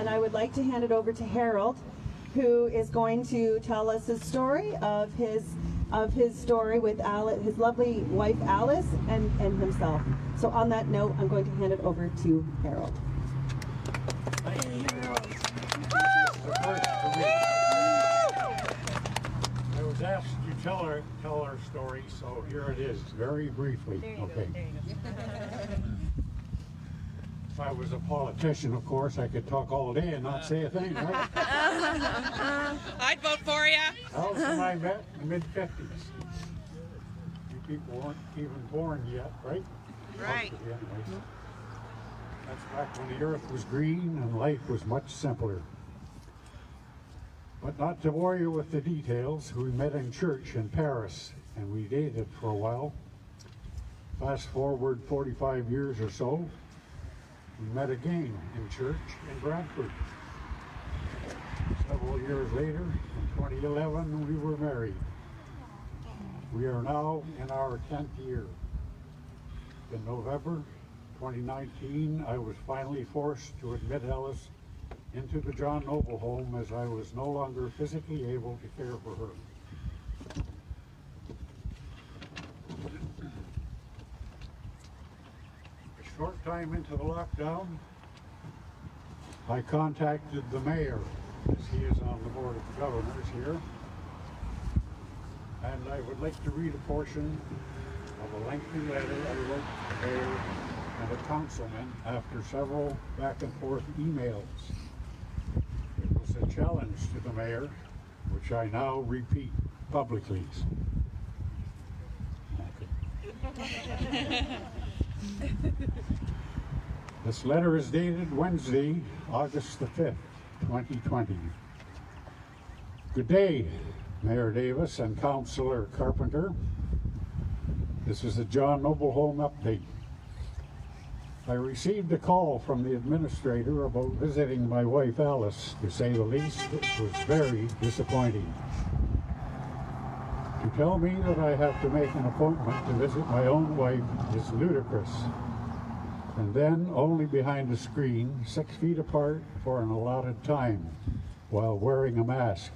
and I would like to hand it over to Harold, who is going to tell us his story of his story with Alice, his lovely wife Alice, and himself. So on that note, I'm going to hand it over to Harold. Thank you, Harold. I was asked to tell our story, so here it is, very briefly. Okay. If I was a politician, of course, I could talk all day and not say a thing, right? I'd vote for you. Alice and I met in the mid-50s. You people weren't even born yet, right? Right. Anyways. That's back when the earth was green and life was much simpler. But not to bore you with the details, we met in church in Paris and we dated for a while. Fast forward 45 years or so, we met again in church in Brantford. Several years later, in 2011, we were married. We are now in our 10th year. In November 2019, I was finally forced to admit Alice into the John Noble home as I was no longer physically able to care for her. A short time into the lockdown, I contacted the mayor, as he is on the board of governors here, and I would like to read a portion of a lengthy letter I wrote to the mayor and a councilman after several back and forth emails. It was a challenge to the mayor, which I now repeat publicly. This letter is dated Wednesday, August the 5th, 2020. Good day, Mayor Davis and Councillor Carpenter. This is a John Noble Home update. I received a call from the administrator about visiting my wife Alice. To say the least, it was very disappointing. To tell me that I have to make an appointment to visit my own wife is ludicrous. And then only behind a screen, 6 feet apart for an allotted time, while wearing a mask.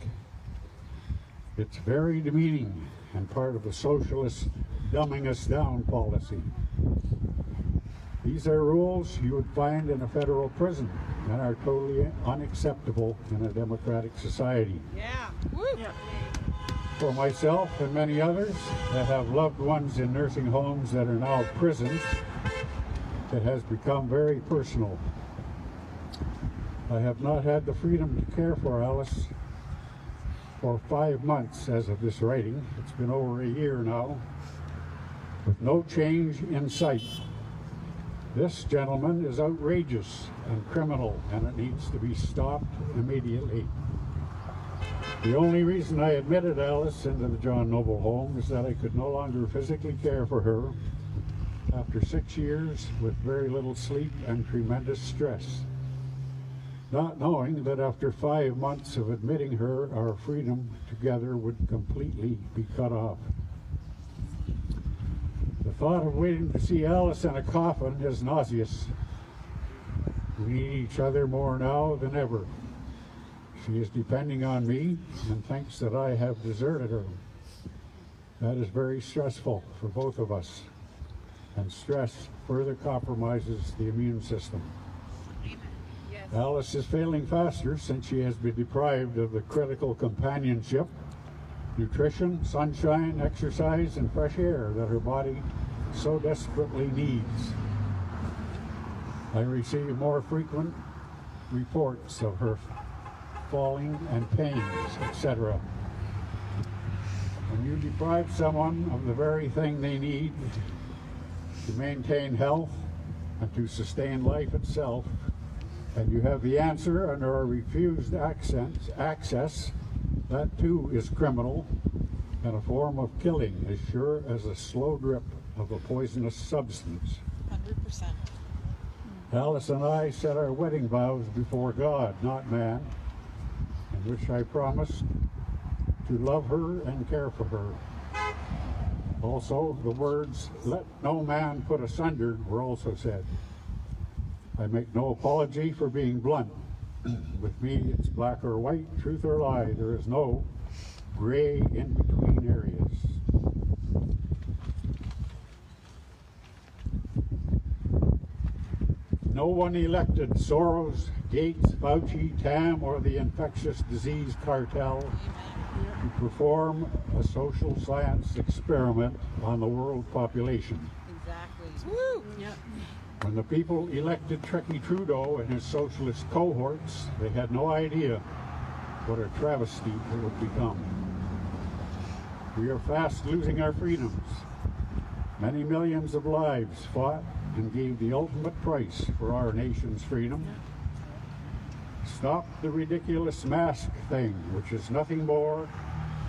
It's very demeaning and part of a socialist dumbing us down policy. These are rules you would find in a federal prison and are totally unacceptable in a democratic society. Yeah. Woo. Yeah. For myself and many others that have loved ones in nursing homes that are now prisons, it has become very personal. I have not had the freedom to care for Alice for 5 months as of this writing. It's been over a year now, with no change in sight. This, gentleman, is outrageous and criminal, and it needs to be stopped immediately. The only reason I admitted Alice into the John Noble home is that I could no longer physically care for her after 6 years with very little sleep and tremendous stress. Not knowing that after 5 months of admitting her, our freedom together would completely be cut off. The thought of waiting to see Alice in a coffin is nauseous. We need each other more now than ever. She is depending on me and thinks that I have deserted her. That is very stressful for both of us, and stress further compromises the immune system. Yes. Alice is failing faster since she has been deprived of the critical companionship, nutrition, sunshine, exercise, and fresh air that her body so desperately needs. I receive more frequent reports of her falling and pains, etc. When you deprive someone of the very thing they need to maintain health and to sustain life itself, and you have the answer and are refused access, that too is criminal and a form of killing, as sure as a slow drip of a poisonous substance. 100%. Alice and I set our wedding vows before God, not man, in which I promised to love her and care for her. Also, the words, "Let no man put asunder," were also said. I make no apology for being blunt. With me, it's black or white, truth or lie. There is no gray in between areas. No one elected Soros, Gates, Fauci, Tam, or the infectious disease cartel to perform a social science experiment on the world population. Exactly. Woo! Yep. When the people elected Trekkie Trudeau and his socialist cohorts, they had no idea what a travesty it would become. We are fast losing our freedoms. Many millions of lives fought and gave the ultimate price for our nation's freedom. Stop the ridiculous mask thing, which is nothing more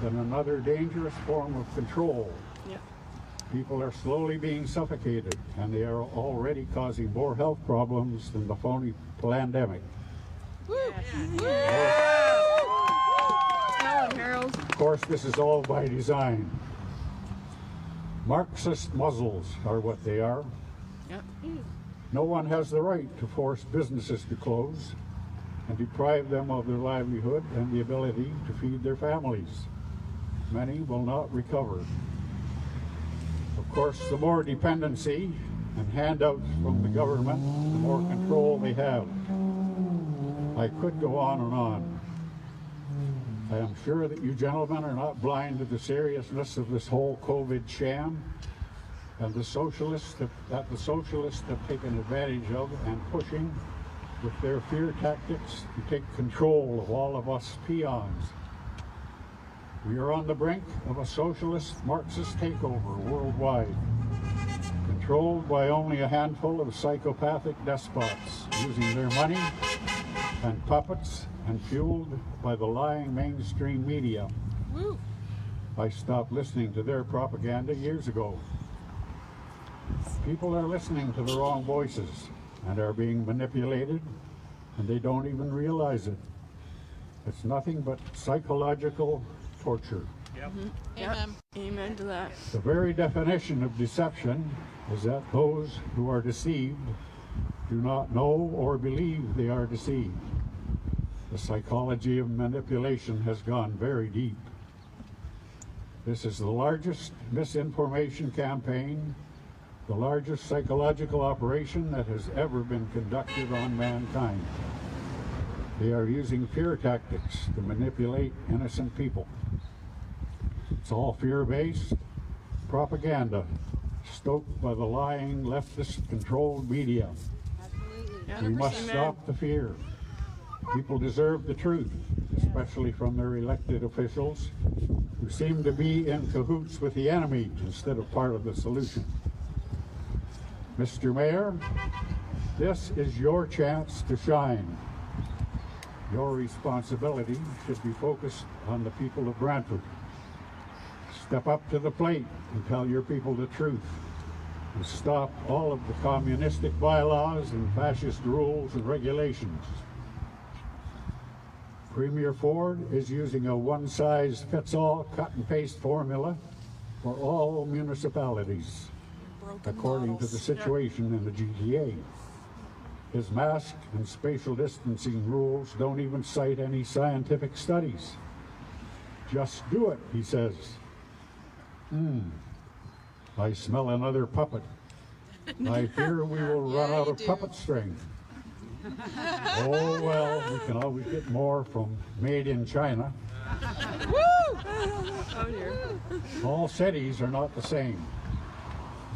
than another dangerous form of control. Yep. People are slowly being suffocated, and they are already causing more health problems than the phony pandemic. Woo! Tell him, Harold. Of course, this is all by design. Marxist muzzles are what they are. Yep. No one has the right to force businesses to close and deprive them of their livelihood and the ability to feed their families. Many will not recover. Of course, the more dependency and handouts from the government, the more control they have. I could go on and on. I am sure that you gentlemen are not blind to the seriousness of this whole COVID sham and the socialists have taken advantage of and pushing with their fear tactics to take control of all of us peons. We are on the brink of a socialist Marxist takeover worldwide, controlled by only a handful of psychopathic despots using their money and puppets and fueled by the lying mainstream media. Woo! I stopped listening to their propaganda years ago. People are listening to the wrong voices and are being manipulated, and they don't even realize it. It's nothing but psychological torture. Yep. Amen. Amen to that. The very definition of deception is that those who are deceived do not know or believe they are deceived. The psychology of manipulation has gone very deep. This is the largest misinformation campaign, the largest psychological operation that has ever been conducted on mankind. They are using fear tactics to manipulate innocent people. It's all fear-based propaganda stoked by the lying leftist-controlled media. Absolutely. We must 100%. stop the fear. People deserve the truth, especially from their elected officials who seem to be in cahoots with the enemy instead of part of the solution. Mr. Mayor, this is your chance to shine. Your responsibility should be focused on the people of Brantford. Step up to the plate and tell your people the truth, and stop all of the communistic bylaws and fascist rules and regulations. Premier Ford is using a one-size-fits-all cut-and-paste formula for all municipalities, according to the situation in the GTA. His mask and spatial distancing rules don't even cite any scientific studies. Just do it, he says. I smell another puppet. I fear we will run out of puppet string. Oh well, we can always get more from Made in China. Woo! Oh dear. All cities are not the same,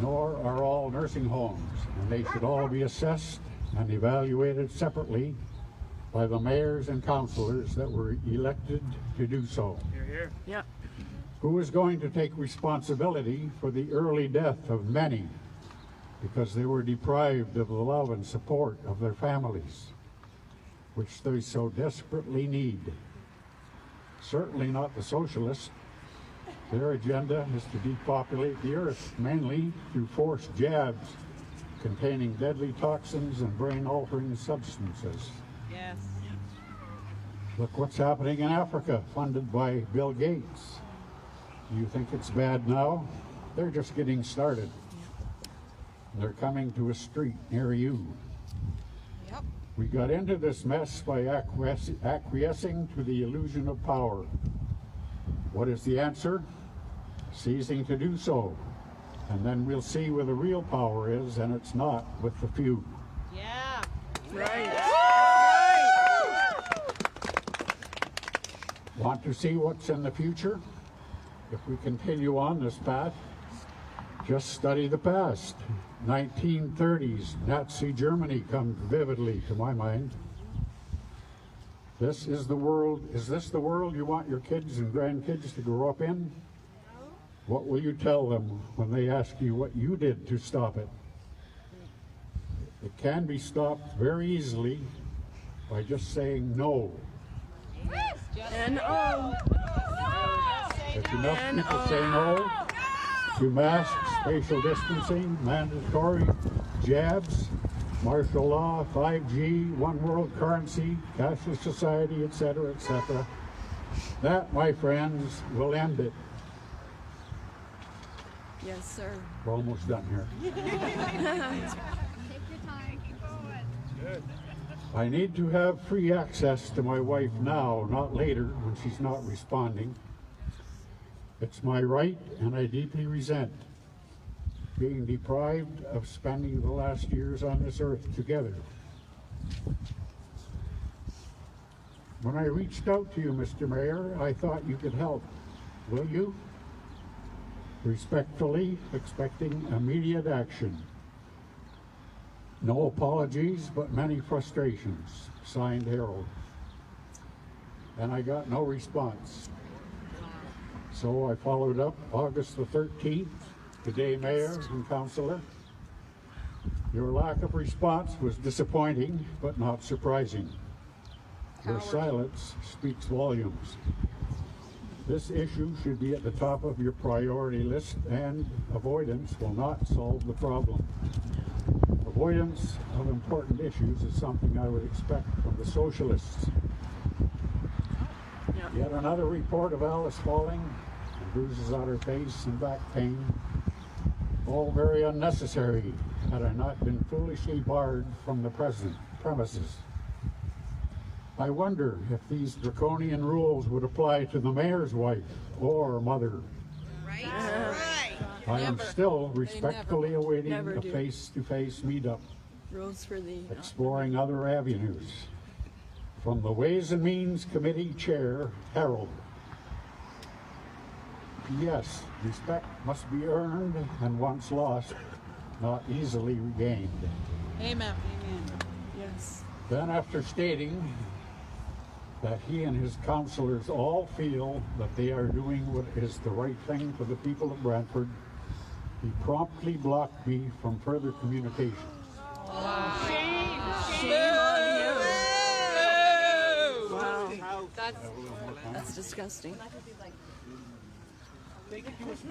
nor are all nursing homes, and they should all be assessed and evaluated separately by the mayors and councillors that were elected to do so. Yep. Who is going to take responsibility for the early death of many because they were deprived of the love and support of their families, which they so desperately need? Certainly not the socialists. Their agenda is to depopulate the earth, mainly through forced jabs containing deadly toxins and brain-altering substances. Yes. Look what's happening in Africa, funded by Bill Gates. Do you think it's bad now? They're just getting started. They're coming to a street near you. Yep. We got into this mess by acquiescing to the illusion of power. What is the answer? Ceasing to do so. And then we'll see where the real power is, and it's not with the few. Yeah. Right. Want to see what's in the future? If we continue on this path, just study the past. 1930s, Nazi Germany comes vividly to my mind. This is the world, is this the world you want your kids and grandkids to grow up in? What will you tell them when they ask you what you did to stop it? It can be stopped very easily by just saying no. And oh. If enough people say no to masks, spatial distancing, mandatory jabs, martial law, 5G, one world currency, cashless society, etc., etc., that, my friends, will end it. Yes, sir. We're almost done here. Take your time. Keep going. I need to have free access to my wife now, not later when she's not responding. It's my right, and I deeply resent being deprived of spending the last years on this earth together. When I reached out to you, Mr. Mayor, I thought you could help. Will you? Respectfully, expecting immediate action. No apologies, but many frustrations. Signed, Harold. And I got no response. So I followed up August the 13th, today, Mayor and Councillor. Your lack of response was disappointing, but not surprising. Your silence speaks volumes. This issue should be at the top of your priority list, and avoidance will not solve the problem. Avoidance of important issues is something I would expect from the socialists. Yet another report of Alice falling, and bruises on her face and back pain. All very unnecessary had I not been foolishly barred from the premises. I wonder if these draconian rules would apply to the mayor's wife or mother. Right? I am still They respectfully awaiting never a do. face-to-face meetup, Rules for the. exploring other avenues. From the Ways and Means Committee Chair, Harold. Yes, respect must be earned and once lost, not easily regained. Amen. Yes. Then, after stating that he and his councillors all feel that they are doing what is the right thing for the people of Brantford, he promptly blocked me from further communication. Shame on you. Wow. That's disgusting.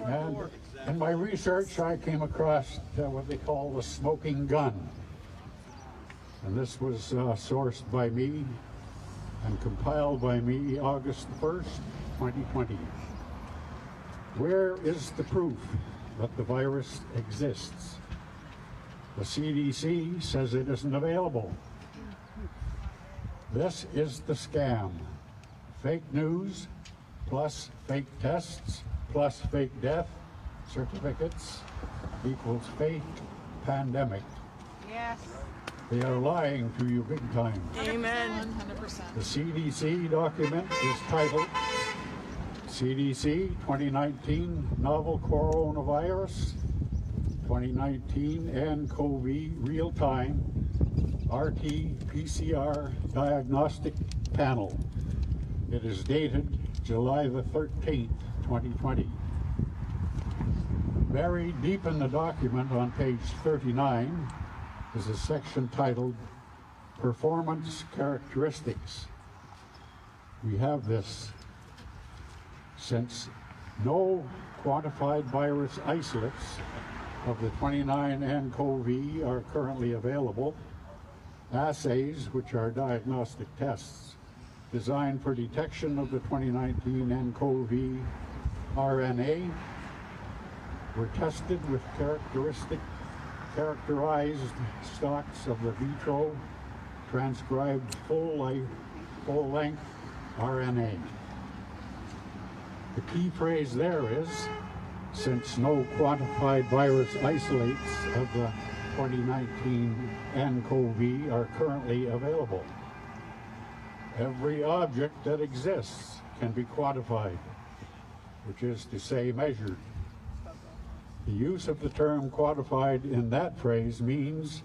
And in my research, I came across what they call the smoking gun. And this was sourced by me and compiled by me August 1st, 2020. Where is the proof that the virus exists? The CDC says it isn't available. This is the scam. Fake news, plus fake tests, plus fake death certificates equals fake pandemic. Yes. They are lying to you big time. Amen. 100%. The CDC document is titled CDC 2019 Novel Coronavirus 2019 nCoV Real-Time RT-PCR Diagnostic Panel. It is dated July the 13th, 2020. Buried deep in the document on page 39 is a section titled Performance Characteristics. We have this. Since no quantified virus isolates of the 29 nCoV are currently available, assays, which are diagnostic tests designed for detection of the 2019 nCoV RNA, were tested with characterized stocks of the vitro transcribed full-length RNA. The key phrase there is, since no quantified virus isolates of the 2019 nCoV are currently available. Every object that exists can be quantified, which is to say measured. The use of the term quantified in that phrase means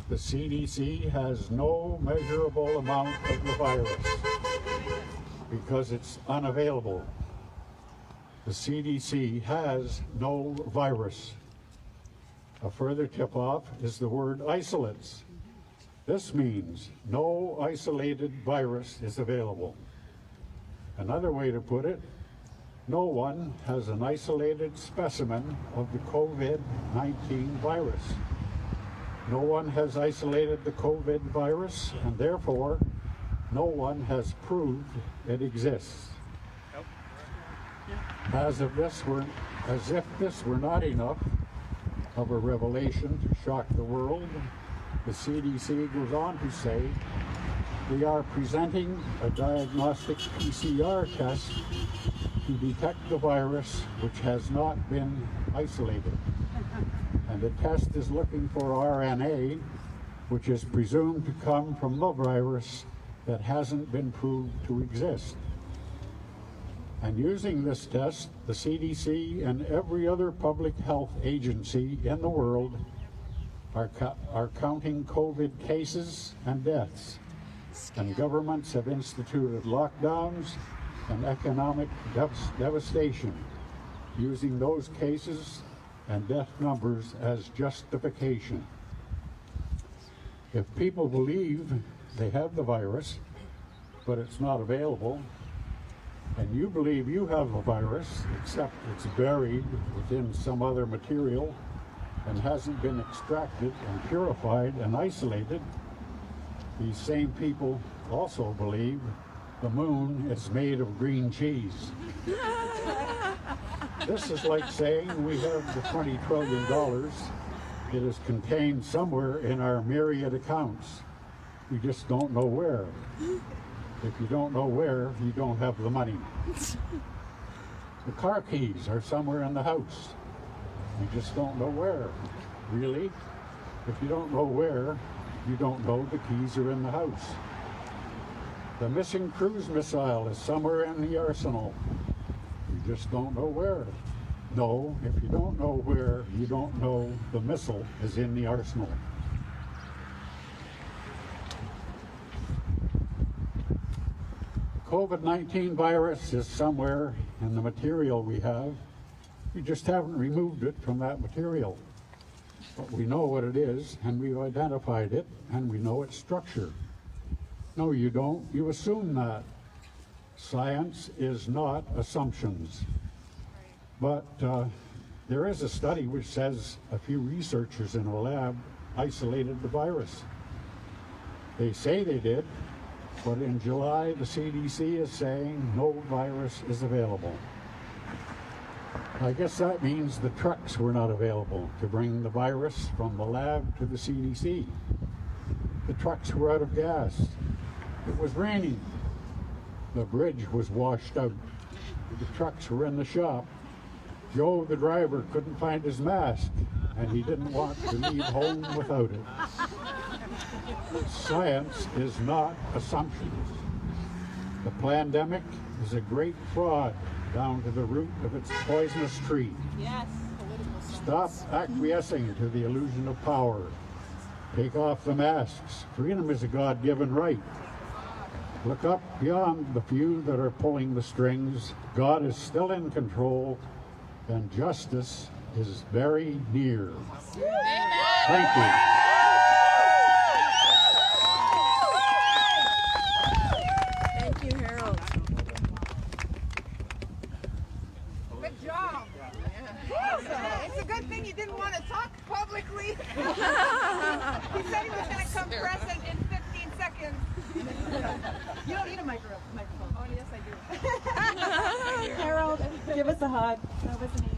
the CDC has no measurable amount of the virus because it's unavailable. The CDC has no virus. A further tip-off is the word isolates. This means no isolated virus is available. Another way to put it, no one has an isolated specimen of the COVID-19 virus. No one has isolated the COVID virus, and therefore, no one has proved it exists. As if this were not enough of a revelation to shock the world, the CDC goes on to say they are presenting a diagnostic PCR test to detect the virus which has not been isolated. And the test is looking for RNA, which is presumed to come from the virus that hasn't been proved to exist. And using this test, the CDC and every other public health agency in the world are counting COVID cases and deaths. And governments have instituted lockdowns and economic devastation, using those cases and death numbers as justification. If people believe they have the virus, but it's not available, and you believe you have a virus, except it's buried within some other material and hasn't been extracted and purified and isolated, these same people also believe the moon is made of green cheese. This is like saying we have the $20 trillion. It is contained somewhere in our myriad accounts. We just don't know where. If you don't know where, you don't have the money. The car keys are somewhere in the house. You just don't know where. Really? If you don't know where, you don't know the keys are in the house. The missing cruise missile is somewhere in the arsenal. You just don't know where. No, if you don't know where, you don't know the missile is in the arsenal. COVID-19 virus is somewhere in the material we have. We just haven't removed it from that material. But we know what it is, and we've identified it, and we know its structure. No, you don't. You assume that. Science is not assumptions. But there is a study which says a few researchers in a lab isolated the virus. They say they did, but in July the CDC is saying no virus is available. I guess that means the trucks were not available to bring the virus from the lab to the CDC. The trucks were out of gas. It was raining. The bridge was washed out. The trucks were in the shop. Joe, the driver, couldn't find his mask, and he didn't want to leave home without it. Science is not assumptions. The pandemic is a great fraud down to the root of its poisonous tree. Yes. Stop acquiescing to the illusion of power. Take off the masks. Freedom is a God-given right. Look up beyond the few that are pulling the strings. God is still in control, and justice is very near. Thank you. Thank you, Harold. Good job. It's a good thing you didn't want to talk publicly. He said he was going to come present in 15 seconds. You don't need a microphone. Oh, yes, I do. Harold, give us a hug. That was amazing.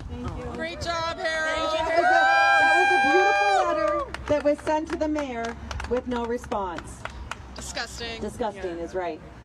Thank you. Great job, Harold. That was a beautiful letter that was sent to the mayor with no response. Disgusting. Disgusting is right.